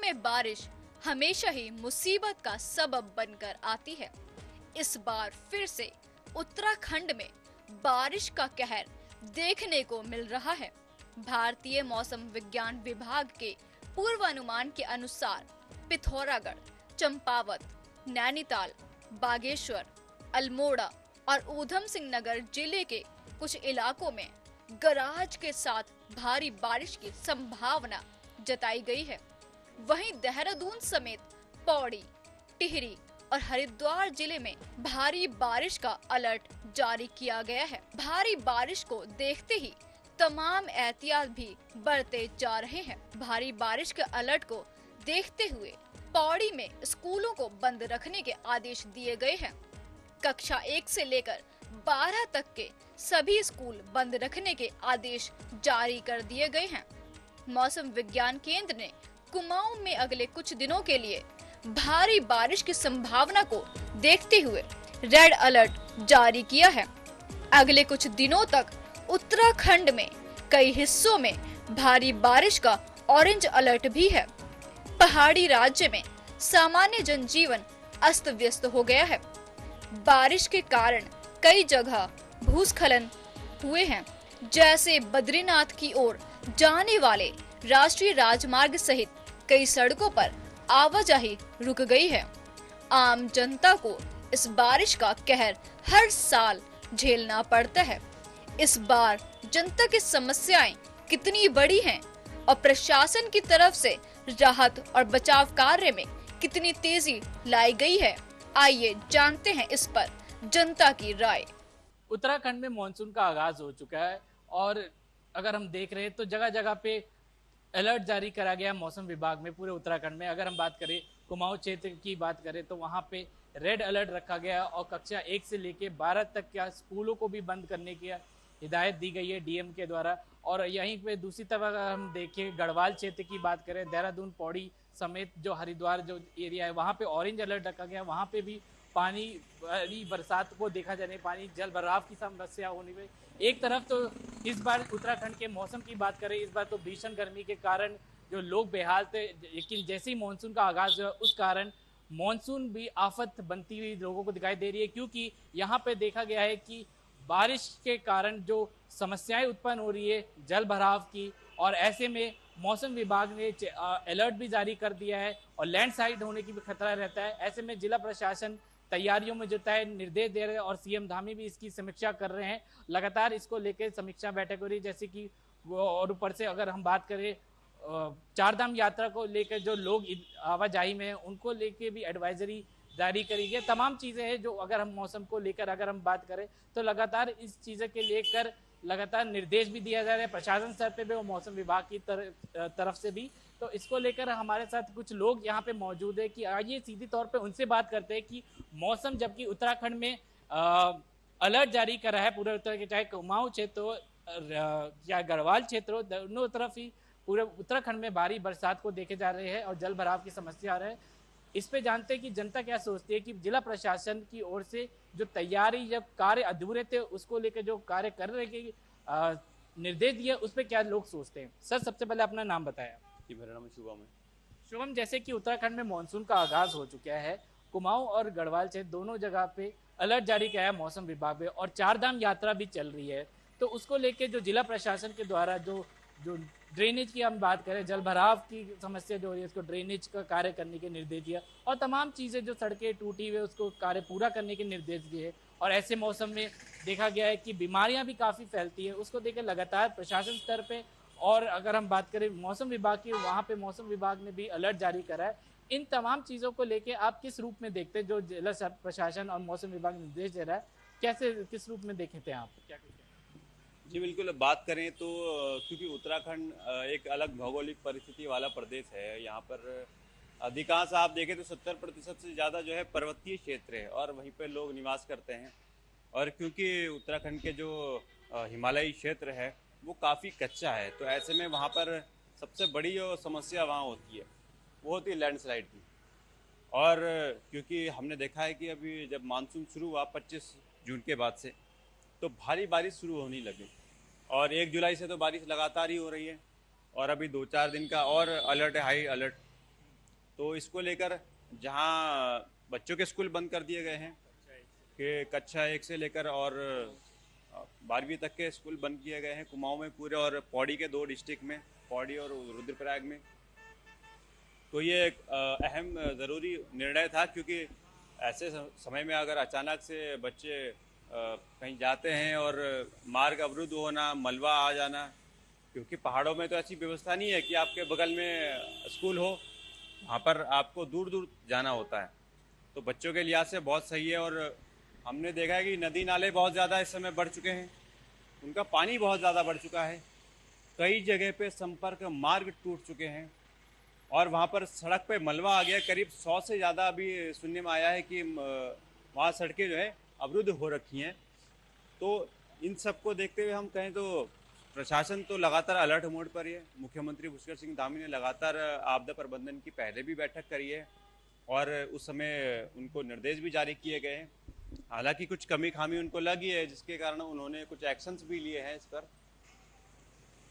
में बारिश हमेशा ही मुसीबत का सबब बनकर आती है। इस बार फिर से उत्तराखंड में बारिश का कहर देखने को मिल रहा है। भारतीय मौसम विज्ञान विभाग के पूर्वानुमान के अनुसार पिथौरागढ़, चंपावत, नैनीताल, बागेश्वर, अल्मोड़ा और ऊधम सिंह नगर जिले के कुछ इलाकों में गरज के साथ भारी बारिश की संभावना जताई गई है। वहीं देहरादून समेत पौड़ी, टिहरी और हरिद्वार जिले में भारी बारिश का अलर्ट जारी किया गया है। भारी बारिश को देखते ही तमाम एहतियात भी बरते जा रहे हैं। भारी बारिश के अलर्ट को देखते हुए पौड़ी में स्कूलों को बंद रखने के आदेश दिए गए हैं। कक्षा 1 से लेकर 12 तक के सभी स्कूल बंद रखने के आदेश जारी कर दिए गए हैं। मौसम विज्ञान केंद्र ने कुमाऊं में अगले कुछ दिनों के लिए भारी बारिश की संभावना को देखते हुए रेड अलर्ट जारी किया है। अगले कुछ दिनों तक उत्तराखंड में कई हिस्सों में भारी बारिश का ऑरेंज अलर्ट भी है। पहाड़ी राज्य में सामान्य जनजीवन अस्त व्यस्त हो गया है। बारिश के कारण कई जगह भूस्खलन हुए हैं, जैसे बद्रीनाथ की ओर जाने वाले राष्ट्रीय राजमार्ग सहित कई सड़कों पर आवाजाही रुक गई है। आम जनता को इस बारिश का कहर हर साल झेलना पड़ता है। इस बार जनता की समस्याएं कितनी बड़ी हैं और प्रशासन की तरफ से राहत और बचाव कार्य में कितनी तेजी लाई गई है, आइए जानते हैं इस पर जनता की राय। उत्तराखंड में मानसून का आगाज हो चुका है और अगर हम देख रहे हैं तो जगह जगह पे अलर्ट जारी करा गया मौसम विभाग में पूरे उत्तराखंड में। अगर हम बात करें कुमाऊं क्षेत्र की बात करें तो वहां पे रेड अलर्ट रखा गया और कक्षा 1 से लेके 12 तक क्या स्कूलों को भी बंद करने की हिदायत दी गई है डीएम के द्वारा। और यहीं पे दूसरी तरफ अगर हम देखें गढ़वाल क्षेत्र की बात करें, देहरादून, पौड़ी समेत जो हरिद्वार जो एरिया है वहाँ पे ऑरेंज अलर्ट रखा गया। वहाँ पे भी पानी बरसात को देखा जाने पानी जल भराव की समस्या होने में एक तरफ तो इस बार उत्तराखंड के मौसम की बात करें, इस बार तो भीषण गर्मी के कारण जो लोग बेहाल थे, लेकिन जैसे ही मानसून का आगाज हुआ उस कारण मानसून भी आफत बनती हुई लोगों को दिखाई दे रही है। क्योंकि यहाँ पे देखा गया है कि बारिश के कारण जो समस्याएं उत्पन्न हो रही है जल भराव की, और ऐसे में मौसम विभाग ने अलर्ट भी जारी कर दिया है और लैंडस्लाइड होने की भी खतरा रहता है। ऐसे में जिला प्रशासन तैयारियों में जुटा है, निर्देश दे रहे हैं और सीएम धामी भी इसकी समीक्षा कर रहे हैं। लगातार इसको लेकर समीक्षा बैठक हो रही है, जैसे कि वो, और ऊपर से अगर हम बात करें चारधाम यात्रा को लेकर जो लोग आवाजाही में हैं उनको लेके भी एडवाइजरी जारी करी गई। तमाम चीज़ें हैं जो अगर हम मौसम को लेकर अगर हम बात करें तो लगातार इस चीज़ें के लेकर लगातार निर्देश भी दिया जा रहा है प्रशासन स्तर पे भी और मौसम विभाग की तरफ से भी। तो इसको लेकर हमारे साथ कुछ लोग यहाँ पे मौजूद है कि आइए सीधी तौर पे उनसे बात करते हैं कि मौसम, जबकि उत्तराखंड में अलर्ट जारी करा है पूरे उत्तर के, चाहे कुमाऊं क्षेत्र हो या गढ़वाल क्षेत्र हो, दोनों तरफ ही पूरे उत्तराखंड में भारी बरसात को देखे जा रहे हैं और जल भराव की समस्या आ रहा है। इस पे जानते हैं कि जनता क्या सोचती है कि जिला प्रशासन की ओर से जो तैयारी जब कार्य अधूरे थे उसको लेकर जो कार्य कर रहे के निर्देश दिए उस पर क्या लोग सोचते हैं। सर, सबसे पहले अपना नाम बताया। जी, मेरा नाम शुभम है। शुभम, जैसे कि उत्तराखंड में मानसून का आगाज हो चुका है, कुमाऊं और गढ़वाल से दोनों जगह पे अलर्ट जारी किया है मौसम विभाग में और चारधाम यात्रा भी चल रही है, तो उसको लेके जो जिला प्रशासन के द्वारा जो ड्रेनेज की हम बात करें, जल भराव की समस्या जो हो रही है उसको ड्रेनेज का कार्य करने के निर्देश दिया और तमाम चीज़ें जो सड़कें टूटी हुई उसको कार्य पूरा करने के निर्देश दिए। और ऐसे मौसम में देखा गया है कि बीमारियां भी काफ़ी फैलती है, उसको देकर लगातार प्रशासन स्तर पे और अगर हम बात करें मौसम विभाग की, वहाँ पे मौसम विभाग ने भी अलर्ट जारी करा है। इन तमाम चीज़ों को लेके आप किस रूप में देखते हैं जो जिला प्रशासन और मौसम विभाग निर्देश दे रहा है, कैसे किस रूप में देखते हैं आप, क्या कहते हैं? जी बिल्कुल, बात करें तो क्योंकि उत्तराखंड एक अलग भौगोलिक परिस्थिति वाला प्रदेश है, यहाँ पर अधिकांश आप देखें तो 70% से ज़्यादा जो है पर्वतीय क्षेत्र है और वहीं पर लोग निवास करते हैं। और क्योंकि उत्तराखंड के जो हिमालयी क्षेत्र है वो काफ़ी कच्चा है, तो ऐसे में वहाँ पर सबसे बड़ी जो समस्या वहाँ होती है वो होती है लैंडस्लाइड की। और क्योंकि हमने देखा है कि अभी जब मानसून शुरू हुआ 25 जून के बाद से तो भारी बारिश शुरू होने लगी और 1 जुलाई से तो बारिश लगातार ही हो रही है और अभी 2-4 दिन का और अलर्ट है, हाई अलर्ट। तो इसको लेकर जहाँ बच्चों के स्कूल बंद कर दिए गए हैं कि कक्षा 1 से लेकर और 12वीं तक के स्कूल बंद किए गए हैं कुमाऊं में पूरे, और पौड़ी के 2 डिस्ट्रिक्ट में, पौड़ी और रुद्रप्रयाग में। तो ये एक अहम ज़रूरी निर्णय था, क्योंकि ऐसे समय में अगर अचानक से बच्चे कहीं जाते हैं और मार्ग अवरुद्ध होना, मलबा आ जाना, क्योंकि पहाड़ों में तो ऐसी व्यवस्था नहीं है कि आपके बगल में स्कूल हो, वहाँ पर आपको दूर दूर जाना होता है। तो बच्चों के लिहाज से बहुत सही है। और हमने देखा है कि नदी नाले बहुत ज़्यादा इस समय बढ़ चुके हैं, उनका पानी बहुत ज़्यादा बढ़ चुका है, कई जगह पे संपर्क मार्ग टूट चुके हैं और वहाँ पर सड़क पे मलबा आ गया। करीब 100 से ज़्यादा अभी सुनने में आया है कि वहाँ सड़कें जो है अवरुद्ध हो रखी हैं। तो इन सबको देखते हुए हम कहें तो प्रशासन तो लगातार अलर्ट मोड पर है। मुख्यमंत्री पुष्कर सिंह धामी ने लगातार आपदा प्रबंधन की पहले भी बैठक करी है और उस समय उनको निर्देश भी जारी किए गए हैं। हालांकि कुछ कमी खामी उनको लगी है, जिसके कारण उन्होंने कुछ एक्शंस भी लिए हैं इस पर,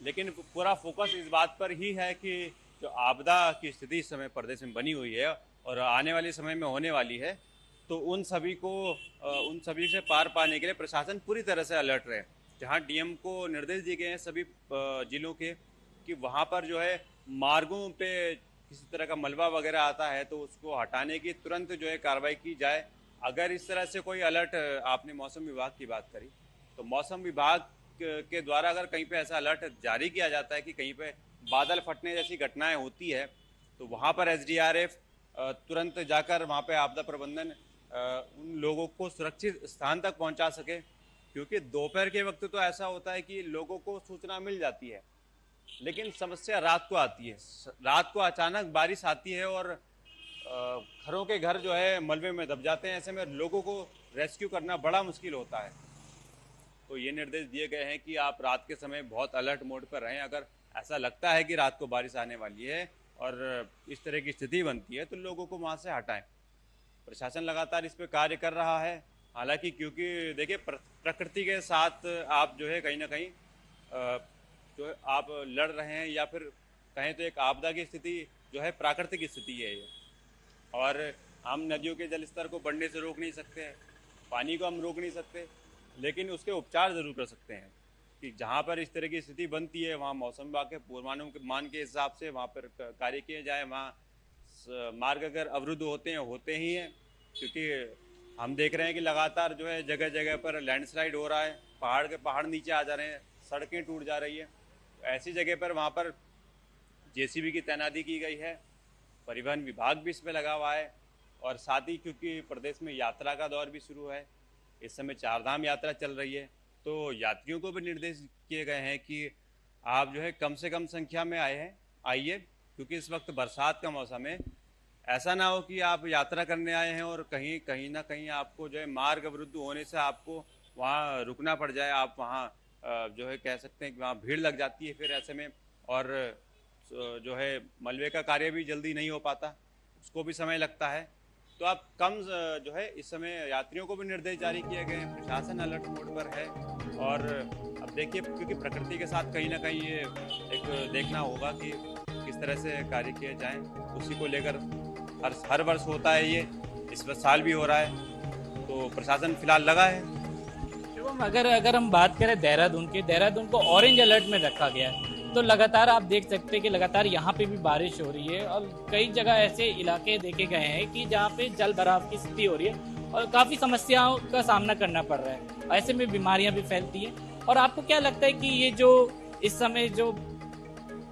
लेकिन पूरा फोकस इस बात पर ही है कि जो आपदा की स्थिति इस समय प्रदेश में बनी हुई है और आने वाले समय में होने वाली है, तो उन सभी से पार पाने के लिए प्रशासन पूरी तरह से अलर्ट रहे। जहां डीएम को निर्देश दिए गए हैं सभी जिलों के कि वहां पर जो है मार्गों पे किसी तरह का मलबा वगैरह आता है तो उसको हटाने की तुरंत जो है कार्रवाई की जाए। अगर इस तरह से कोई अलर्ट, आपने मौसम विभाग की बात करी, तो मौसम विभाग के द्वारा अगर कहीं पे ऐसा अलर्ट जारी किया जाता है कि कहीं पे बादल फटने जैसी घटनाएं होती है, तो वहाँ पर एसडीआरएफ तुरंत जाकर वहाँ पे आपदा प्रबंधन उन लोगों को सुरक्षित स्थान तक पहुँचा सके। क्योंकि दोपहर के वक्त तो ऐसा होता है कि लोगों को सूचना मिल जाती है, लेकिन समस्या रात को आती है। रात को अचानक बारिश आती है और घरों के घर जो है मलबे में दब जाते हैं। ऐसे में लोगों को रेस्क्यू करना बड़ा मुश्किल होता है। तो ये निर्देश दिए गए हैं कि आप रात के समय बहुत अलर्ट मोड पर रहें। अगर ऐसा लगता है कि रात को बारिश आने वाली है और इस तरह की स्थिति बनती है तो लोगं को वहाँ से हटाएं। प्रशासन लगातार इस पर कार्य कर रहा है। हालांकि क्योंकि देखिए प्रकृति के साथ आप जो है कहीं ना कहीं जो आप लड़ रहे हैं, या फिर कहें तो एक आपदा की स्थिति जो है प्राकृतिक स्थिति है ये, और हम नदियों के जल स्तर को बढ़ने से रोक नहीं सकते हैं, पानी को हम रोक नहीं सकते, लेकिन उसके उपचार ज़रूर कर सकते हैं कि जहाँ पर इस तरह की स्थिति बनती है वहाँ मौसम विभाग के पूर्वानुमान के हिसाब से वहाँ पर कार्य किए जाए। वहाँ मार्ग अगर अवरुद्ध होते हैं, होते ही हैं, क्योंकि हम देख रहे हैं कि लगातार जो है जगह जगह पर लैंडस्लाइड हो रहा है, पहाड़ नीचे आ जा रहे हैं, सड़कें टूट जा रही है। तो ऐसी जगह पर वहाँ पर जेसीबी की तैनाती की गई है, परिवहन विभाग भी इसमें लगा हुआ है, और साथ ही क्योंकि प्रदेश में यात्रा का दौर भी शुरू है, इस समय 4 धाम यात्रा चल रही है, तो यात्रियों को भी निर्देश किए गए हैं कि आप जो है कम से कम संख्या में आइए, क्योंकि इस वक्त बरसात का मौसम है। ऐसा ना हो कि आप यात्रा करने आए हैं और कहीं ना कहीं आपको जो है मार्ग अवरुद्ध होने से आपको वहाँ रुकना पड़ जाए। आप वहाँ जो है कह सकते हैं कि वहाँ भीड़ लग जाती है फिर ऐसे में, और जो है मलबे का कार्य भी जल्दी नहीं हो पाता, उसको भी समय लगता है। तो आप कम जो है इस समय यात्रियों को भी निर्देश जारी किए गए हैं। प्रशासन अलर्ट मोड पर है और अब देखिए क्योंकि प्रकृति के साथ कहीं ना कहीं ये एक देखना होगा कि किस तरह से कार्य किए जाएं। उसी को लेकर हर वर्ष होता है ये, इस साल भी हो रहा है, तो प्रशासन फिलहाल लगा है। एवं अगर हम बात करें देहरादून को ऑरेंज अलर्ट में रखा गया है, तो लगातार आप देख सकते हैं कि लगातार यहाँ पे भी बारिश हो रही है और कई जगह ऐसे इलाके देखे गए हैं कि जहाँ पे जल भराव की स्थिति हो रही है और काफ़ी समस्याओं का सामना करना पड़ रहा है। ऐसे में बीमारियाँ भी फैलती हैं। और आपको क्या लगता है कि ये जो इस समय जो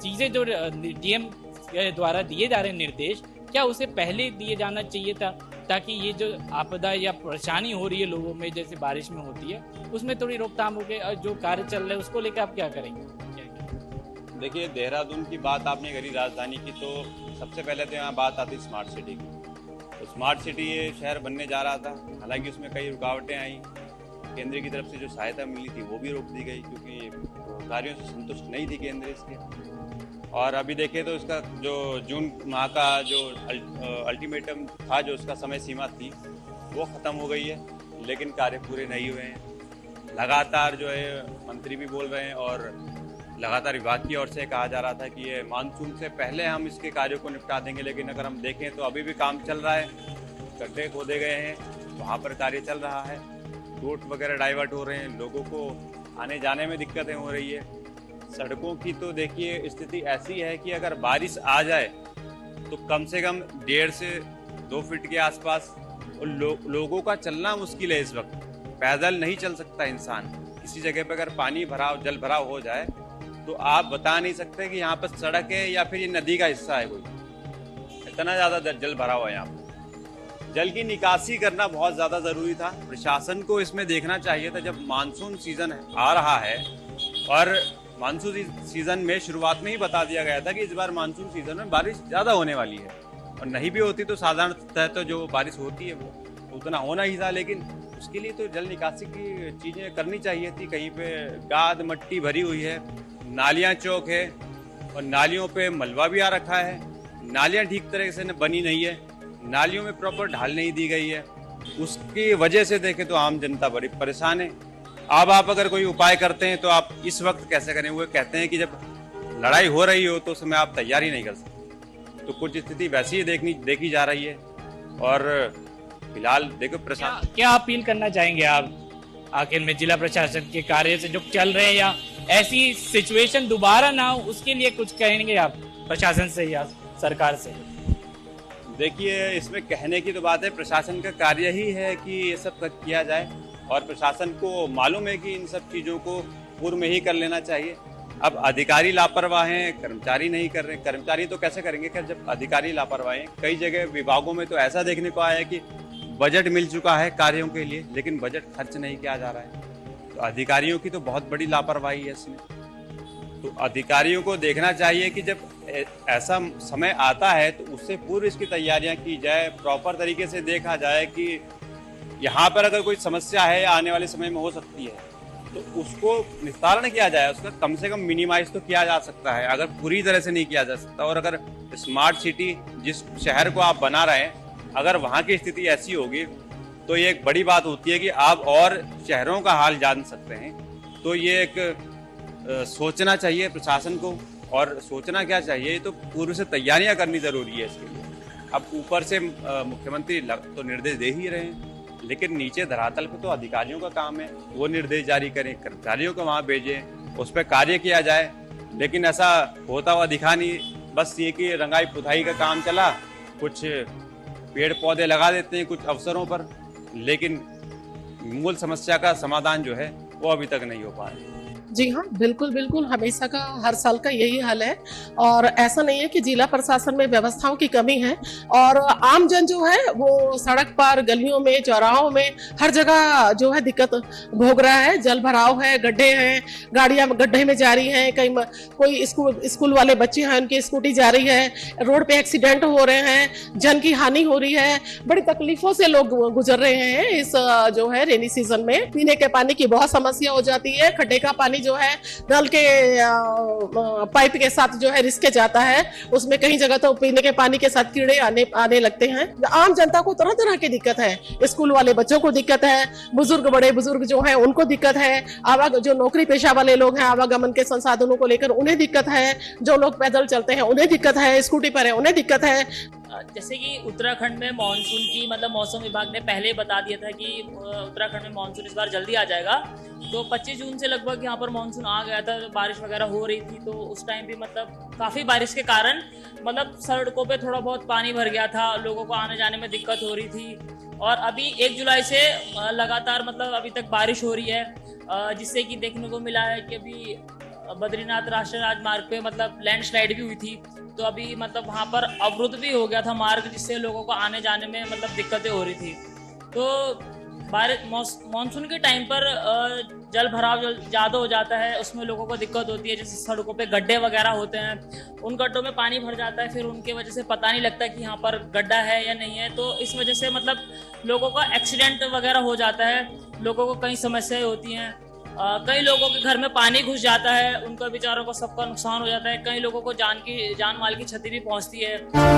चीज़ें जो डीएम द्वारा दिए जा रहे हैं निर्देश, क्या उसे पहले दिए जाना चाहिए था, ताकि ये जो आपदा या परेशानी हो रही है लोगों में जैसे बारिश में होती है उसमें थोड़ी रोकथाम हो गई, और जो कार्य चल रहा है उसको लेकर आप क्या करेंगे? देखिए देहरादून की बात आपने करी, राजधानी की, तो सबसे पहले तो यहाँ बात आती स्मार्ट सिटी की। तो स्मार्ट सिटी ये शहर बनने जा रहा था, हालांकि उसमें कई रुकावटें आई। केंद्र की तरफ से जो सहायता मिली थी वो भी रोक दी गई, क्योंकि कार्यों से संतुष्ट नहीं थी केंद्र इसके। और अभी देखें तो इसका जो जून माह का जो अल्टीमेटम था, जो उसका समय सीमा थी, वो ख़त्म हो गई है, लेकिन कार्य पूरे नहीं हुए हैं। लगातार जो है मंत्री भी बोल रहे हैं और लगातार विभाग की ओर से कहा जा रहा था कि ये मानसून से पहले हम इसके कार्यों को निपटा देंगे, लेकिन अगर हम देखें तो अभी भी काम चल रहा है। गड्ढे खोदे गए हैं, वहाँ पर कार्य चल रहा है, रोड वगैरह डाइवर्ट हो रहे हैं, लोगों को आने जाने में दिक्कतें हो रही है। सड़कों की तो देखिए स्थिति ऐसी है कि अगर बारिश आ जाए तो कम से कम 1.5 से 2 फीट के आसपास, और लोगों का चलना मुश्किल है। इस वक्त पैदल नहीं चल सकता इंसान। किसी जगह पर अगर पानी भराव, जल भराव हो जाए तो आप बता नहीं सकते कि यहाँ पर सड़क है या फिर ये नदी का हिस्सा है कोई। इतना ज्यादा जल भराव है यहाँ पर। जल की निकासी करना बहुत ज्यादा जरूरी था। प्रशासन को इसमें देखना चाहिए था। जब मानसून सीजन आ रहा है और मानसून सीजन में शुरुआत में ही बता दिया गया था कि इस बार मानसून सीजन में बारिश ज्यादा होने वाली है, और नहीं भी होती तो साधारणतः तो जो बारिश होती है वो उतना होना ही था। लेकिन उसके लिए तो जल निकासी की चीजें करनी चाहिए थी। कहीं पे गाद मट्टी भरी हुई है, नालियां चौक है, और नालियों पे मलबा भी आ रखा है। नालियां ठीक तरह से बनी नहीं है, नालियों में प्रॉपर ढाल नहीं दी गई है। उसकी वजह से देखें तो आम जनता बड़ी परेशान है। अब आप अगर कोई उपाय करते हैं तो आप इस वक्त कैसे करें? वो कहते हैं कि जब लड़ाई हो रही हो तो उस समय आप तैयारी नहीं कर सकते। तो कुछ स्थिति वैसी ही देखी जा रही है। और फिलहाल देखो प्रशासन क्या अपील करना चाहेंगे आप आखिर में जिला प्रशासन के कार्य से जो चल रहे हैं, या ऐसी सिचुएशन दोबारा ना हो उसके लिए कुछ कहेंगे आप प्रशासन से या सरकार से? देखिए, इसमें कहने की तो बात है, प्रशासन का कार्य ही है कि ये सब किया जाए, और प्रशासन को मालूम है कि इन सब चीज़ों को पूर्व में ही कर लेना चाहिए। अब अधिकारी लापरवाह हैं, कर्मचारी नहीं कर रहे। कर्मचारी तो कैसे करेंगे खैर जब अधिकारी लापरवाह हैं। कई जगह विभागों में तो ऐसा देखने को आया है कि बजट मिल चुका है कार्यों के लिए, लेकिन बजट खर्च नहीं किया जा रहा है। तो अधिकारियों की तो बहुत बड़ी लापरवाही है इसमें। तो अधिकारियों को देखना चाहिए कि जब ऐसा समय आता है तो उससे पूर्व इसकी तैयारियां की जाए, प्रॉपर तरीके से देखा जाए कि यहाँ पर अगर कोई समस्या है या आने वाले समय में हो सकती है तो उसको निस्तारण किया जाए। उसका कम से कम मिनिमाइज तो किया जा सकता है, अगर पूरी तरह से नहीं किया जा सकता। और अगर स्मार्ट सिटी जिस शहर को आप बना रहे हैं, अगर वहाँ की स्थिति ऐसी होगी तो ये एक बड़ी बात होती है कि आप और शहरों का हाल जान सकते हैं। तो ये एक सोचना चाहिए प्रशासन को। और सोचना क्या चाहिए, तो पूर्व से तैयारियां करनी जरूरी है इसके लिए। अब ऊपर से मुख्यमंत्री तो निर्देश दे ही रहे हैं, लेकिन नीचे धरातल पे तो अधिकारियों का काम है, वो निर्देश जारी करें, कर्मचारियों को वहाँ भेजें, उस पर कार्य किया जाए। लेकिन ऐसा होता हुआ दिखा नहीं। बस ये कि रंगाई पुताई का काम चला, कुछ पेड़ पौधे लगा देते हैं कुछ अवसरों पर, लेकिन मूल समस्या का समाधान जो है वो अभी तक नहीं हो पाया। जी हाँ, बिल्कुल बिल्कुल, हमेशा का हर साल का यही हाल है। और ऐसा नहीं है कि जिला प्रशासन में व्यवस्थाओं की कमी है, और आम जन जो है वो सड़क पर, गलियों में, चौराहों में, हर जगह जो है दिक्कत भोग रहा है। जल भराव है, गड्ढे हैं, गाड़ियां गड्ढे में जा रही हैं, कहीं कोई स्कूल वाले बच्चे हैं उनकी स्कूटी जा रही है, रोड पे एक्सीडेंट हो रहे हैं, जन की हानि हो रही है। बड़ी तकलीफों से लोग गुजर रहे हैं इस जो है रेनी सीजन में। पीने के पानी की बहुत समस्या हो जाती है। खड्डे का पानी जो है नल के पाइप के साथ जो है रिस के जाता है, उसमें कहीं जगह तो पीने के पानी के साथ कीड़े आने लगते हैं। आम जनता को तरह तरह की दिक्कत है। स्कूल वाले बच्चों को दिक्कत है, बड़े बुजुर्ग जो हैं उनको दिक्कत है, जो नौकरी पेशा वाले लोग हैं आवागमन के संसाधनों को लेकर उन्हें दिक्कत है, जो लोग पैदल चलते हैं उन्हें दिक्कत है, स्कूटी पर है उन्हें दिक्कत है। जैसे कि उत्तराखंड में मानसून की मौसम विभाग ने पहले बता दिया था कि उत्तराखंड में मानसून इस बार जल्दी आ जाएगा। तो 25 जून से लगभग यहाँ पर मानसून आ गया था, बारिश वगैरह हो रही थी। तो उस टाइम भी काफी बारिश के कारण सड़कों पे थोड़ा बहुत पानी भर गया था, लोगों को आने जाने में दिक्कत हो रही थी। और अभी 1 जुलाई से लगातार अभी तक बारिश हो रही है, जिससे कि देखने को मिला है कि अभी बद्रीनाथ राष्ट्रीय राजमार्ग पे लैंडस्लाइड भी हुई थी। तो अभी वहां पर अवरुद्ध भी हो गया था मार्ग, जिससे लोगों को आने जाने में दिक्कतें हो रही थी। तो मानसून के टाइम पर जल भराव ज्यादा हो जाता है, उसमें लोगों को दिक्कत होती है। जैसे सड़कों पे गड्ढे वगैरह होते हैं, उन गड्ढों में पानी भर जाता है, फिर उनके वजह से पता नहीं लगता कि यहाँ पर गड्ढा है या नहीं है। तो इस वजह से लोगों का एक्सीडेंट वगैरह हो जाता है, लोगों को कई समस्याएं होती हैं। कई लोगों के घर में पानी घुस जाता है, उनका बेचारों को सबका नुकसान हो जाता है। कई लोगों को जान माल की क्षति भी पहुंचती है।